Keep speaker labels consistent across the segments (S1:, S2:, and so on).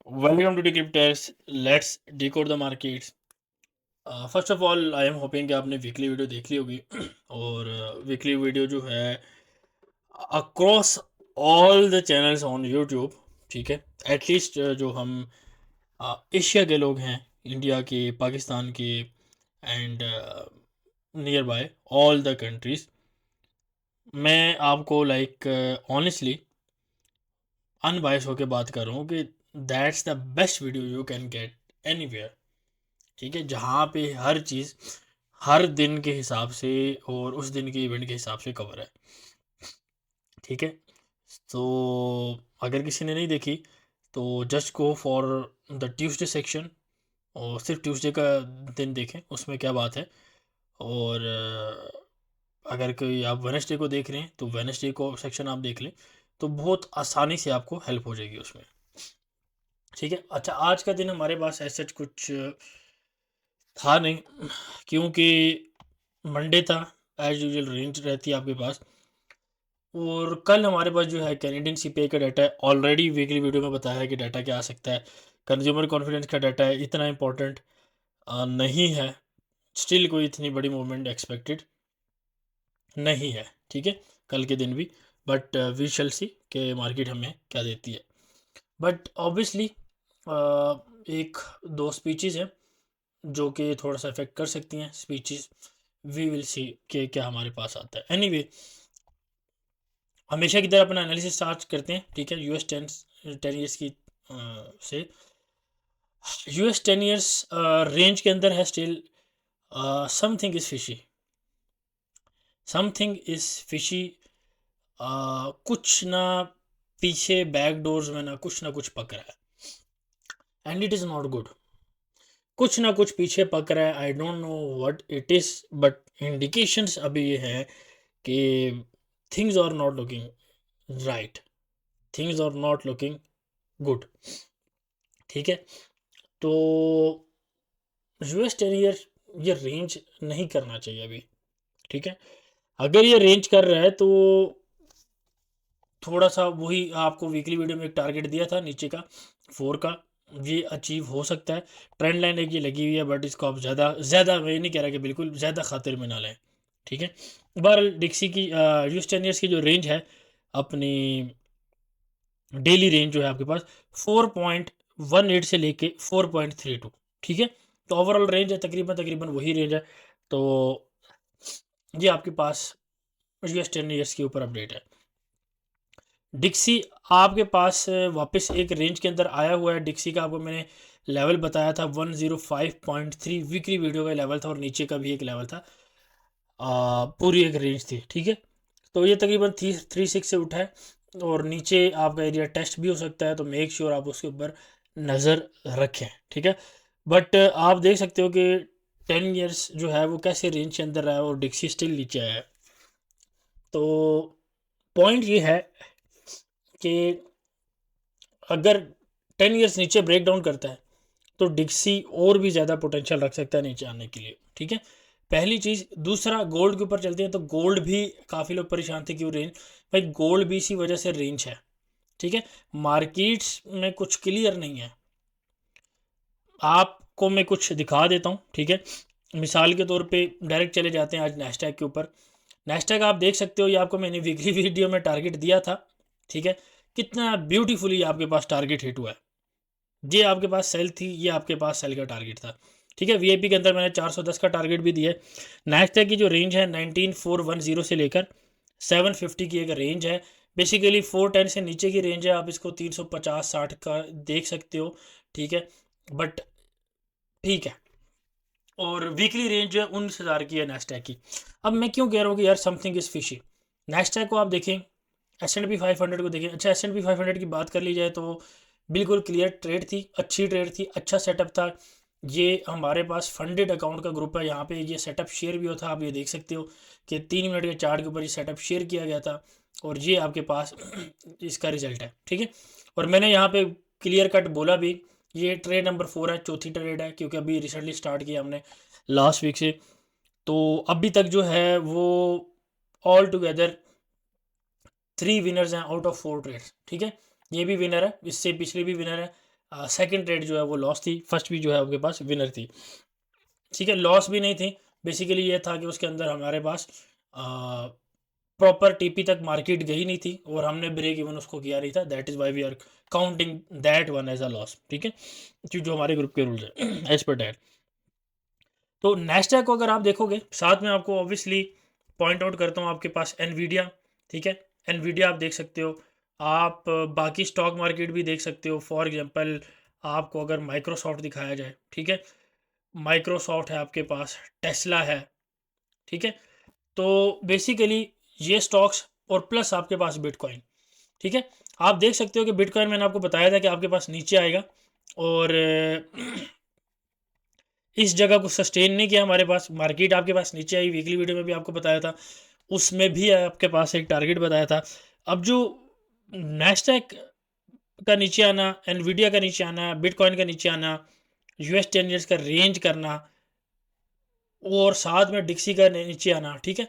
S1: Welcome to Decryptors. Let's decode the markets. First of all I am hoping कि आपने weekly video देख ली होगी और वीकली वीडियो जो है across all the channels on YouTube, ठीक है। एटलीस्ट जो हम एशिया के लोग हैं, इंडिया के, पाकिस्तान के and near by all the countries, मैं आपको लाइक ऑनेस्टली अनबायस होकर बात कर रहा हूँ कि that's the best video you can get anywhere, ठीक है। जहाँ पे हर चीज़ हर दिन के हिसाब से और उस दिन के इवेंट के हिसाब से कवर है, ठीक है। तो अगर किसी ने नहीं देखी तो just go for the Tuesday section और सिर्फ ट्यूसडे का दिन देखें उसमें क्या बात है। और अगर कोई आप वेडनेसडे को देख रहे हैं तो वेडनेसडे को सेक्शन आप देख लें तो बहुत आसानी से आपको हेल्प हो जाएगी उसमें, ठीक है। अच्छा, आज का दिन हमारे पास ऐसा कुछ था नहीं क्योंकि मंडे था, एज यूजुअल रेंज रहती है आपके पास। और कल हमारे पास जो है कैनेडियन सीपीआई का डाटा है। ऑलरेडी वीकली वीडियो में बताया है कि डाटा क्या आ सकता है। कंज्यूमर कॉन्फिडेंस का डाटा है, इतना इंपॉर्टेंट नहीं है। स्टिल कोई इतनी बड़ी मूवमेंट एक्सपेक्टेड नहीं है, ठीक है, कल के दिन भी। बट वी शैल सी कि मार्केट हमें क्या देती है। बट ऑब्वियसली एक दो स्पीचेस हैं जो कि थोड़ा सा इफेक्ट कर सकती हैं स्पीचेस। वी विल सी कि क्या हमारे पास आता है। एनीवे, हमेशा की तरह अपना एनालिसिस स्टार्ट करते हैं, ठीक है। यूएस 10 ईयर्स की से यूएस 10 ईयर्स रेंज के अंदर है still. Something is fishy, something is fishy. कुछ ना पीछे बैक डोर्स में ना कुछ पक रहा है and it is not good. कुछ ना कुछ पीछे पक रहा है, I don't know what it is, but indications अभी ये हैं कि things are not looking right, things are not looking good, ठीक है। तो यूएस 10 ईयर ये रेंज नहीं करना चाहिए अभी, ठीक है। अगर ये रेंज कर रहा है तो थोड़ा सा वही आपको वीकली वीडियो में एक टारगेट दिया था नीचे का 4 का, ये अचीव हो सकता है। ट्रेंड लाइन एक ये लगी हुई है, बट इसको आप ज़्यादा ज़्यादा, मैं ये नहीं कह रहा कि बिल्कुल ज़्यादा खातिर में ना लें, ठीक है। बहरहाल डिक्सी की यूएस 10 ईयर्स की जो रेंज है, अपनी डेली रेंज जो है आपके पास 4.18 से लेके 4.32, ठीक है। तो ओवरऑल रेंज है तकरीबन तकरीबन वही रेंज है। तो ये आपके पास यूएस 10 ईयर्स के ऊपर अपडेट है। डिक्सी आपके पास वापस एक रेंज के अंदर आया हुआ है। डिक्सी का आपको मैंने लेवल बताया था 105.3, वीकली वीडियो का लेवल था और नीचे का भी एक लेवल था। पूरी एक रेंज थी, ठीक है। तो ये तकरीबन 3.6 से उठा है और नीचे आपका एरिया टेस्ट भी हो सकता है, तो मेक श्योर आप उसके ऊपर नज़र रखें, ठीक है। बट आप देख सकते हो कि 10 ईयर्स जो है वो कैसे रेंज के अंदर रहा है और डिक्सी स्टिल नीचे आया है। तो पॉइंट ये है कि अगर 10 ईयर्स नीचे ब्रेक डाउन करता है तो डिक्सी और भी ज़्यादा पोटेंशियल रख सकता है नीचे आने के लिए, ठीक है। पहली चीज़। दूसरा, गोल्ड के ऊपर चलते हैं तो गोल्ड भी काफ़ी लोग परेशान थे क्यों रेंज, भाई गोल्ड भी इसी वजह से रेंज है, ठीक है। मार्केट्स में कुछ क्लियर नहीं है। आपको मैं कुछ दिखा देता हूँ, ठीक है। मिसाल के तौर पे डायरेक्ट चले जाते हैं आज नेस्डैक के ऊपर। नेस्डैक आप देख सकते हो, ये आपको मैंने वीकली वीडियो में टारगेट दिया था, ठीक है। कितना ब्यूटीफुली आपके पास टारगेट हिट हुआ है। ये आपके पास सेल थी, ये आपके पास सेल का टारगेट था, ठीक है। वीआईपी के अंदर मैंने 410 का टारगेट भी दिया है। नेस्डैक की जो रेंज है 19410 से लेकर 750 की एक रेंज है। बेसिकली 410 से नीचे की रेंज है, आप इसको 350-60 का देख सकते हो, ठीक है। बट ठीक है। और वीकली रेंज जो है 19,000 की है नेस्डैक की। अब मैं क्यों कह रहा हूँ कि यार समथिंग इज़ फिशी। नेस्डैक को आप देखें, S&P 500 को देखें। अच्छा, S&P 500 की बात कर ली जाए तो बिल्कुल क्लियर ट्रेड थी, अच्छी ट्रेड थी, अच्छा सेटअप था। ये हमारे पास फंडेड अकाउंट का ग्रुप है, यहाँ पे ये सेटअप शेयर भी होता है। आप ये देख सकते हो कि 3 मिनट के चार्ट के ऊपर ये सेटअप शेयर किया गया था और ये आपके पास इसका रिजल्ट है, ठीक है। और मैंने यहाँ पे क्लियर कट बोला भी, ये ट्रेड नंबर 4 है, चौथी ट्रेड है, क्योंकि अभी रिसेंटली स्टार्ट किया हमने लास्ट वीक से। तो अभी तक जो है वो ऑल टुगेदर 3 विनर्स हैं आउट ऑफ 4 ट्रेड्स, ठीक है। ये भी विनर है, इससे पिछले भी विनर है। सेकंड ट्रेड जो है वो लॉस थी, फर्स्ट भी जो है आपके पास विनर थी। ठीक है, लॉस भी नहीं थी, बेसिकली ये था कि उसके अंदर हमारे पास प्रॉपर टीपी तक मार्केट गई नहीं थी और हमने ब्रेक इवन उसको किया नहीं था, that is why we are counting that one as a loss. ठीक है, जो हमारे ग्रुप के रूल्स है एज पर दैट। तो नैस्डैक को अगर आप देखोगे, साथ में आपको ऑब्वियसली पॉइंट आउट करता हूँ, आपके पास एनवीडिया, ठीक है, एनवीडिया आप देख सकते हो, आप बाकी स्टॉक मार्केट भी देख सकते हो। फॉर एग्जांपल आपको अगर माइक्रोसॉफ्ट दिखाया जाए, ठीक है, माइक्रोसॉफ्ट है आपके पास, टेस्ला है, ठीक है, तो बेसिकली ये स्टॉक्स और प्लस आपके पास बिटकॉइन, ठीक है। आप देख सकते हो कि बिटकॉइन मैंने आपको बताया था कि आपके पास नीचे आएगा और इस जगह को सस्टेन नहीं किया हमारे पास, मार्केट आपके पास नीचे आई, वीकली वीडियो में भी आपको बताया था, उसमें भी आपके पास एक टारगेट बताया था। अब जो नैस्डैक का नीचे आना, एनवीडिया का नीचे आना, बिटकॉइन का नीचे आना, यूएस 10 ईयर्स का रेंज करना और साथ में डिक्सी का नीचे आना, ठीक है,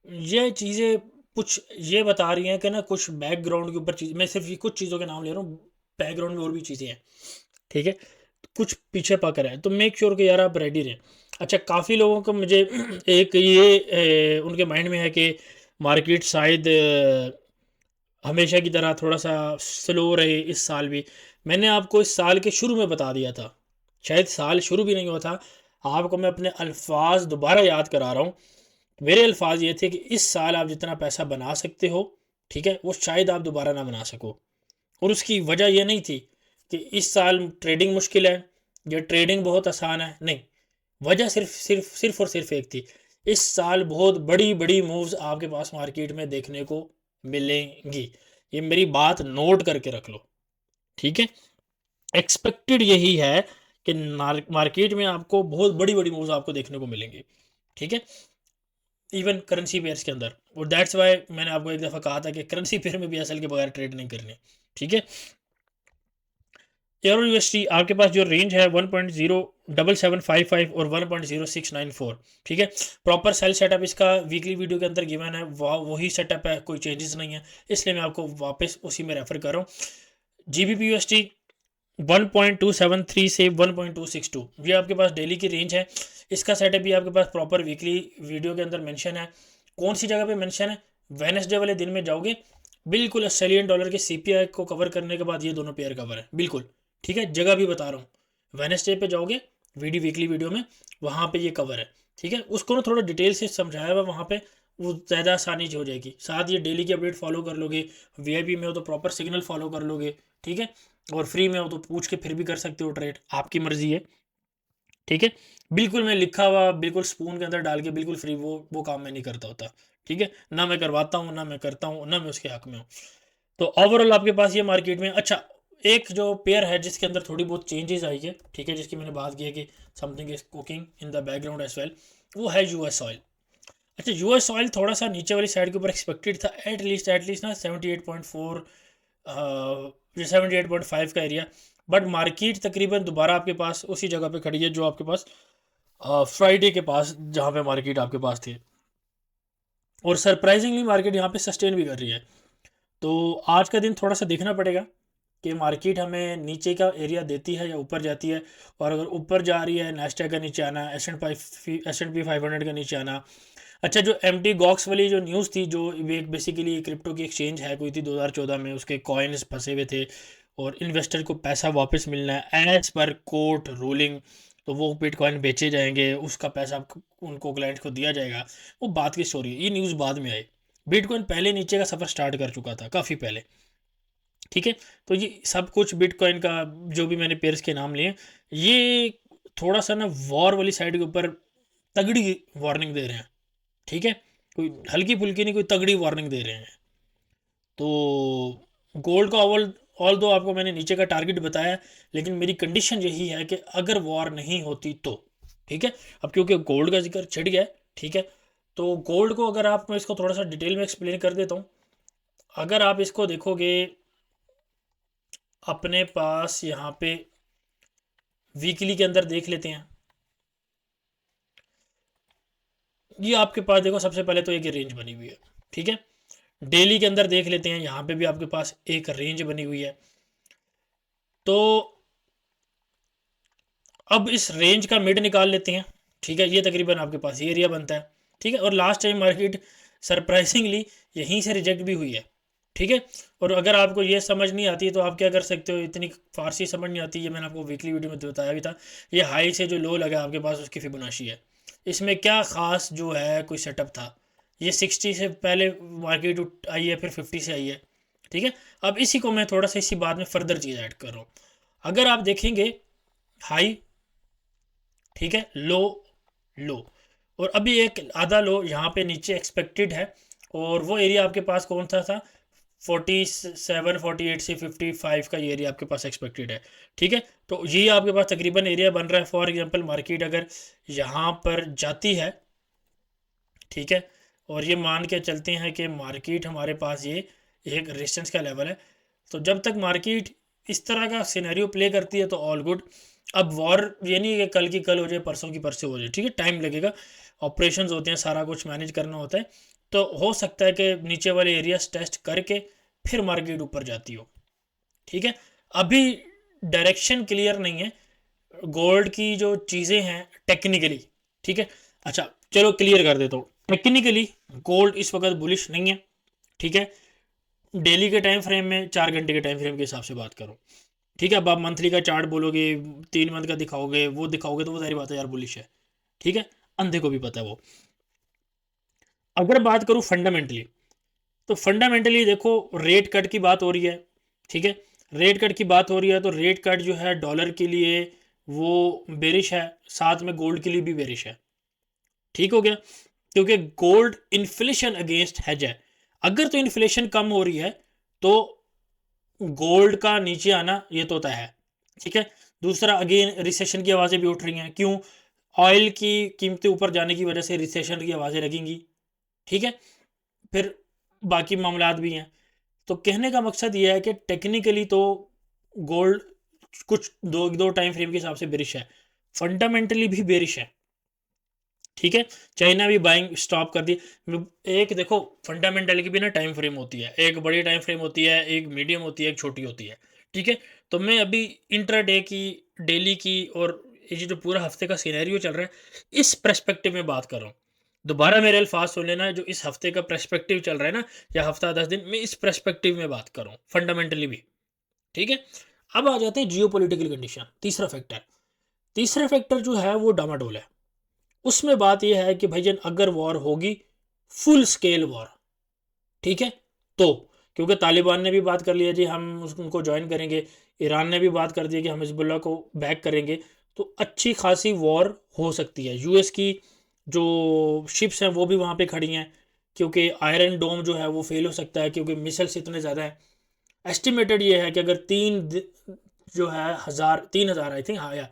S1: ये चीज़ें कुछ ये बता रही हैं कि ना कुछ बैकग्राउंड के ऊपर चीज़, मैं सिर्फ ये कुछ चीज़ों के नाम ले रहा हूँ, बैकग्राउंड में और भी चीज़ें हैं, ठीक है, कुछ पीछे पक रहा है, तो मेक श्योर कि यार आप रेडी रहें। अच्छा, काफ़ी लोगों को मुझे एक ये उनके माइंड में है कि मार्केट शायद हमेशा की तरह थोड़ा सा स्लो रहे इस साल भी। मैंने आपको इस साल के शुरू में बता दिया था, शायद साल शुरू भी नहीं हुआ था, आपको मैं अपने अल्फाज दोबारा याद करा रहा हूँ। मेरे अल्फाज ये थे कि इस साल आप जितना पैसा बना सकते हो, ठीक है, वो शायद आप दोबारा ना बना सको। और उसकी वजह ये नहीं थी कि इस साल ट्रेडिंग मुश्किल है या ट्रेडिंग बहुत आसान है, नहीं, वजह सिर्फ और सिर्फ एक थी, इस साल बहुत बड़ी बड़ी मूव्स आपके पास मार्केट में देखने को मिलेंगी। ये मेरी बात नोट करके रख लो, ठीक है, एक्सपेक्टेड यही है कि मार्केट में आपको बहुत बड़ी बड़ी मूव्स आपको देखने को मिलेंगी, ठीक है, इवन करेंसी पेयर्स के अंदर। और दैट्स वाई मैंने आपको एक दफ़ा कहा था कि करेंसी पेयर में भी असल के बगैर ट्रेड नहीं करनी, ठीक है। एरो यूएसडी आपके पास जो रेंज है 1.07755 और 1.0694, ठीक है, प्रॉपर सेल सेटअप इसका वीकली वीडियो के अंदर गिवन है, वही सेटअप है, कोई चेंजेस नहीं है, इसलिए मैं आपको वापस उसी में रेफर कर रहा हूँ। जीबीपी यूएसडी 1.273 से 1.262, ये आपके पास डेली की रेंज है, इसका सेटअप भी आपके पास प्रॉपर वीकली वीडियो के अंदर मेंशन है। कौन सी जगह पे मेंशन है, वेडनेसडे वाले दिन में जाओगे, बिल्कुल ऑस्ट्रेलियन डॉलर के सीपीआई को कवर करने के बाद ये दोनों पेयर कवर है, बिल्कुल, ठीक है, जगह भी बता रहा हूँ, वेडनेसडे पे जाओगे वीकली वीडियो में, वहाँ पे ये कवर है, ठीक है, उसको ना थोड़ा डिटेल से समझाया हुआ वहाँ पे, वो ज़्यादा आसानी से हो जाएगी। साथ ये डेली की अपडेट फॉलो कर लोगे, वीआईपी में हो तो प्रॉपर सिग्नल फॉलो कर लोगे, ठीक है, और फ्री में हो तो पूछ के फिर भी कर सकते हो ट्रेड, आपकी मर्जी है, ठीक है, बिल्कुल मैं लिखा हुआ बिल्कुल स्पून के अंदर डाल के बिल्कुल फ्री वो काम मैं नहीं करता होता, ठीक है, ना मैं करवाता हूँ, ना मैं करता हूँ, ना मैं उसके हक में हूँ। तो ओवरऑल आपके पास ये मार्केट में अच्छा एक जो पेयर है जिसके अंदर थोड़ी बहुत चेंजेस आई है, ठीक है, जिसकी मैंने बात की है कि something is cooking in the background as well, वो है यूएस ऑयल। अच्छा, यूएस ऑयल थोड़ा सा नीचे वाली साइड के ऊपर एक्सपेक्टेड था, एटलीस्ट ना 78.4 या 78.5 का एरिया, बट मार्केट तकरीबन दोबारा आपके पास उसी जगह पे खड़ी है जो आपके पास फ्राइडे के पास जहाँ पे मार्केट आपके पास थी, और सरप्राइजिंगली मार्केट यहाँ पे सस्टेन भी कर रही है। तो आज का दिन थोड़ा सा देखना पड़ेगा कि मार्केट हमें नीचे का एरिया देती है या ऊपर जाती है, और अगर ऊपर जा रही है नैस्डैक का नीचे आना, S&P 500 का नीचे आना। अच्छा, जो एम टी गॉक्स वाली जो न्यूज़ थी, जो एक बेसिकली क्रिप्टो की एक्सचेंज है कोई थी 2014 में, उसके कॉइन्स फंसे हुए थे और इन्वेस्टर को पैसा वापस मिलना है एज पर कोर्ट रूलिंग, तो वो बिटकॉइन बेचे जाएंगे, उसका पैसा उनको क्लाइंट को दिया जाएगा, वो बात की स्टोरी है, ये न्यूज़ बाद में आई। बिटकॉइन पहले नीचे का सफ़र स्टार्ट कर चुका था काफ़ी पहले, ठीक है, तो ये सब कुछ बिटकॉइन का जो भी मैंने पेयर्स के नाम लिए, ये थोड़ा सा ना वॉर वाली साइड के ऊपर तगड़ी वार्निंग दे रहे हैं, ठीक है, कोई हल्की फुल्की नहीं, कोई तगड़ी वार्निंग दे रहे हैं। तो गोल्ड का ऑल दो आपको मैंने नीचे का टारगेट बताया, लेकिन मेरी कंडीशन यही है कि अगर वॉर नहीं होती तो, ठीक है, अब क्योंकि गोल्ड का जिक्र छिड़ गया है, ठीक है, तो गोल्ड को अगर आप, मैं इसको थोड़ा सा डिटेल में एक्सप्लेन कर देता हूँ। अगर आप इसको देखोगे अपने पास यहाँ पे वीकली के अंदर देख लेते हैं, ये आपके पास देखो सबसे पहले तो एक रेंज बनी हुई है, ठीक है, डेली के अंदर देख लेते हैं, यहाँ पे भी आपके पास एक रेंज बनी हुई है। तो अब इस रेंज का मिड निकाल लेते हैं, ठीक है, ये तकरीबन आपके पास ये एरिया बनता है, ठीक है। और लास्ट टाइम मार्केट सरप्राइजिंगली यहीं से रिजेक्ट भी हुई है, ठीक है। और अगर आपको ये समझ नहीं आती तो आप क्या कर सकते हो, इतनी फारसी समझ नहीं आती, ये मैंने आपको वीकली वीडियो में बताया भी था। ये हाई से जो लो लगा आपके पास उसकी फिबोनाची है, इसमें क्या ख़ास जो है कोई सेटअप था। ये 60 से पहले मार्केट आई है, फिर 50 से आई है, ठीक है। अब इसी को मैं थोड़ा सा इसी बात में फर्दर चीज़ ऐड कर रहा हूँ। अगर आप देखेंगे हाई, ठीक है, लो, लो, और अभी एक आधा लो यहाँ पे नीचे एक्सपेक्टेड है, और वो एरिया आपके पास कौन सा था, 47 48 से 55 का ये एरिया आपके पास एक्सपेक्टेड है, ठीक है। तो ये आपके पास तकरीबन एरिया बन रहा है। फॉर एग्जांपल मार्केट अगर यहाँ पर जाती है, ठीक है, और ये मान के चलते हैं कि मार्केट हमारे पास ये एक रेजिस्टेंस का लेवल है, तो जब तक मार्केट इस तरह का सिनेरियो प्ले करती है तो ऑल गुड। अब वॉर ये नहीं है कि कल की कल हो जाए, परसों की परसों हो जाए, ठीक है, टाइम लगेगा, ऑपरेशंस होते हैं, सारा कुछ मैनेज करना होता है। तो हो सकता है कि नीचे वाले एरियाज टेस्ट करके फिर मार्केट ऊपर जाती हो, ठीक है। अभी डायरेक्शन क्लियर नहीं है गोल्ड की जो चीज़ें हैं टेक्निकली, ठीक है। अच्छा चलो क्लियर कर देता हूँ, टेक्निकली गोल्ड इस वक्त बुलिश नहीं है, ठीक है। डेली के टाइम फ्रेम में, 4 घंटे के टाइम फ्रेम के हिसाब से बात करो, ठीक है। अब आप मंथली का चार्ट बोलोगे, 3 मंथ का दिखाओगे, वो दिखाओगे तो वो सारी बात है यार बुलिश है, ठीक है, अंधे को भी पता है वो। अगर बात करूँ फंडामेंटली, तो फंडामेंटली देखो रेट कट की बात हो रही है, ठीक है, रेट कट की बात हो रही है, तो रेट कट जो है डॉलर के लिए वो बेरिश है, साथ में गोल्ड के लिए भी बेरिश है, ठीक हो गया। क्योंकि गोल्ड इन्फ्लेशन अगेंस्ट हेज है, अगर तो इन्फ्लेशन कम हो रही है तो गोल्ड का नीचे आना ये तो तय है, ठीक है। दूसरा अगेन रिसेशन की आवाज़ें भी उठ रही हैं, क्यों, ऑयल की कीमतें ऊपर जाने की वजह से रिसेशन की आवाज़ें लगेंगी, ठीक है। फिर बाकी मामलात भी हैं। तो कहने का मकसद ये है कि टेक्निकली तो गोल्ड कुछ दो दो टाइम फ्रेम के हिसाब से बेरिश है, फंडामेंटली भी बेरिश है, ठीक है। चाइना भी बाइंग स्टॉप कर दी। एक देखो फंडामेंटल की भी ना टाइम फ्रेम होती है, एक बड़ी टाइम फ्रेम होती है, एक मीडियम होती है, एक छोटी होती है, ठीक है। तो मैं अभी इंट्राडे की, डेली की, और ये जो पूरा हफ्ते का सिनेरियो चल रहा है इस पर्सपेक्टिव में बात कर रहा हूँ। दोबारा मेरे अल्फाज सुन लेना, जो इस हफ्ते का पर्सपेक्टिव चल रहा है ना, या हफ्ता 10 दिन, मैं इस पर्सपेक्टिव में बात कर रहा हूँ फंडामेंटली भी, ठीक है। अब आ जाते हैं जियो पोलिटिकल कंडीशन, तीसरा फैक्टर। तीसरा फैक्टर जो है वो डामाडोल है। उसमें बात यह है कि भाईजान अगर वॉर होगी, फुल स्केल वॉर, ठीक है, तो क्योंकि तालिबान ने भी बात कर लिया जी हम उनको ज्वाइन करेंगे, ईरान ने भी बात कर दिया कि हम हिजबुल्लाह को बैक करेंगे, तो अच्छी खासी वॉर हो सकती है। यूएस की जो शिप्स हैं वो भी वहाँ पे खड़ी हैं, क्योंकि आयरन डोम जो है वो फेल हो सकता है, क्योंकि मिसाइल्स इतने ज़्यादा हैं। एस्टिमेटेड ये है कि अगर जो है 3,000 आई थिंक, हाँ या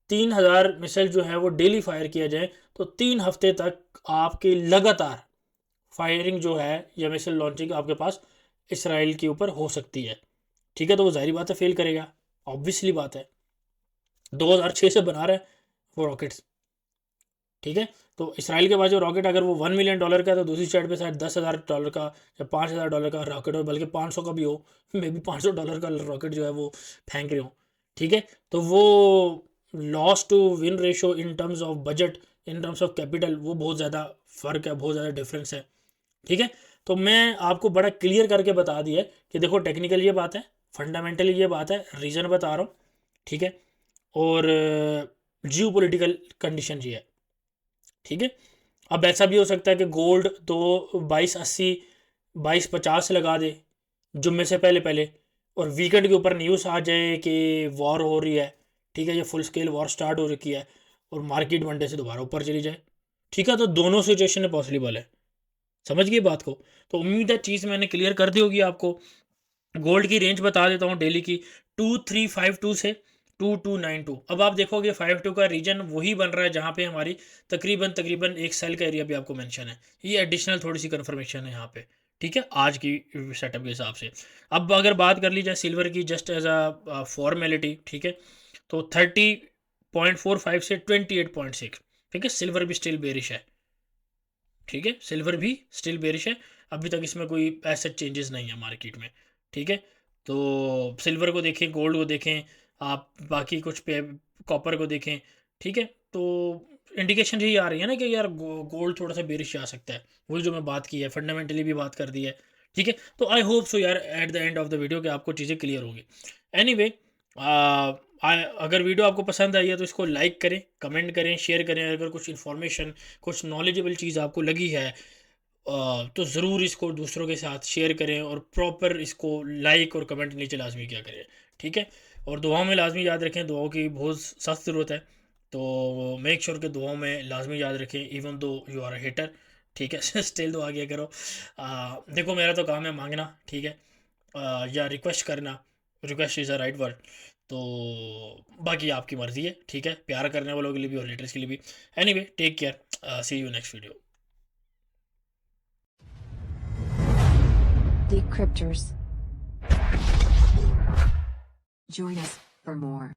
S1: 3,000 मिसाइल जो है वो डेली फायर किया जाए, तो 3 हफ्ते तक आपकी लगातार फायरिंग जो है या मिसाइल लॉन्चिंग आपके पास इसराइल के ऊपर हो सकती है, ठीक है। तो वो जाहिर बात है फेल करेगा, ऑब्वियसली बात है, 2006 से बना रहा है वो रॉकेट्स, ठीक है। तो इसराइल के पास जो रॉकेट अगर वो $1 मिलियन का है, तो दूसरी साइड पे शायद $10,000 का या $5,000 का रॉकेट हो, बल्कि 500 का भी हो, मे बी $500 का रॉकेट जो है वो फेंक रहे हो, ठीक है। तो वो loss to win ratio in terms of budget, in terms of capital, वो बहुत ज़्यादा फ़र्क है, बहुत ज़्यादा डिफरेंस है, ठीक है। तो मैं आपको बड़ा क्लियर करके बता दिया कि देखो टेक्निकल ये बात है, फंडामेंटली ये बात है, रीज़न बता रहा हूँ, ठीक है, और जियो पोलिटिकल कंडीशन ये है, ठीक है। अब ऐसा भी हो सकता है कि गोल्ड तो 2280 2250 लगा दे जुम्मे से पहले पहले, और वीकेंड के ऊपर न्यूज़ आ जाए कि वॉर हो रही है, ठीक है, ये फुल स्केल वॉर स्टार्ट हो रखी है, और मार्केट मंडे से दोबारा ऊपर चली जाए, ठीक है। तो दोनों सिचुएशन पॉसिबल है, समझ गए बात को। तो उम्मीद है चीज़ मैंने क्लियर कर दी होगी आपको। गोल्ड की रेंज बता देता हूँ डेली की, 2352 से 2292। अब आप देखोगे 52 का रीजन वही बन रहा है जहाँ पे हमारी तकरीबन तकरीबन एक सेल का एरिया भी आपको मेंशन है, ये एडिशनल थोड़ी सी कंफर्मेशन है यहाँ पे, ठीक है, आज की सेटअप के हिसाब से। अब अगर बात कर ली जाए सिल्वर की, जस्ट एज अ फॉर्मेलिटी, ठीक है, तो 30.45 से 28.6, ठीक है, सिल्वर भी स्टिल बेरिश है, ठीक है, सिल्वर भी स्टिल बेरिश है, अभी तक इसमें कोई ऐसे चेंजेस नहीं है मार्केट में, ठीक है। तो सिल्वर को देखें, गोल्ड को देखें, आप बाकी कुछ पे कॉपर को देखें, ठीक है? तो इंडिकेशन यही आ रही है ना कि यार गोल्ड थोड़ा-सा बेरिश आ सकता है। वही जो मैं बात की है, फंडामेंटली भी बात कर दी है, ठीक है? तो आई होप सो यार at the end of the video कि आपको चीज़ें क्लियर होंगी। एनीवे अगर वीडियो आपको पसंद आई है तो इसको लाइक करें, कमेंट करें, शेयर करें। अगर कुछ इन्फॉर्मेशन, कुछ नॉलेजेबल चीज़ आपको लगी है तो ज़रूर इसको दूसरों के साथ शेयर करें और प्रॉपर इसको लाइक और कमेंट नीचे लाज़मी किया करें, ठीक है? और दुआओं में लाज़मी याद रखें, दुआओं की बहुत सख्त ज़रूरत है, तो मेक श्योर कि दुआओं में लाज़मी याद रखें even though you are a hater, ठीक है? स्टिल दुआ किया करो। देखो मेरा तो काम है माँगना, ठीक है? या रिक्वेस्ट करना, request is a right word. तो बाकी आपकी मर्ज़ी है, ठीक है? प्यार करने वालों के लिए भी और हेटर्स के लिए भी। Anyway take care, see you next video.
S2: Decryptors. Join us for more.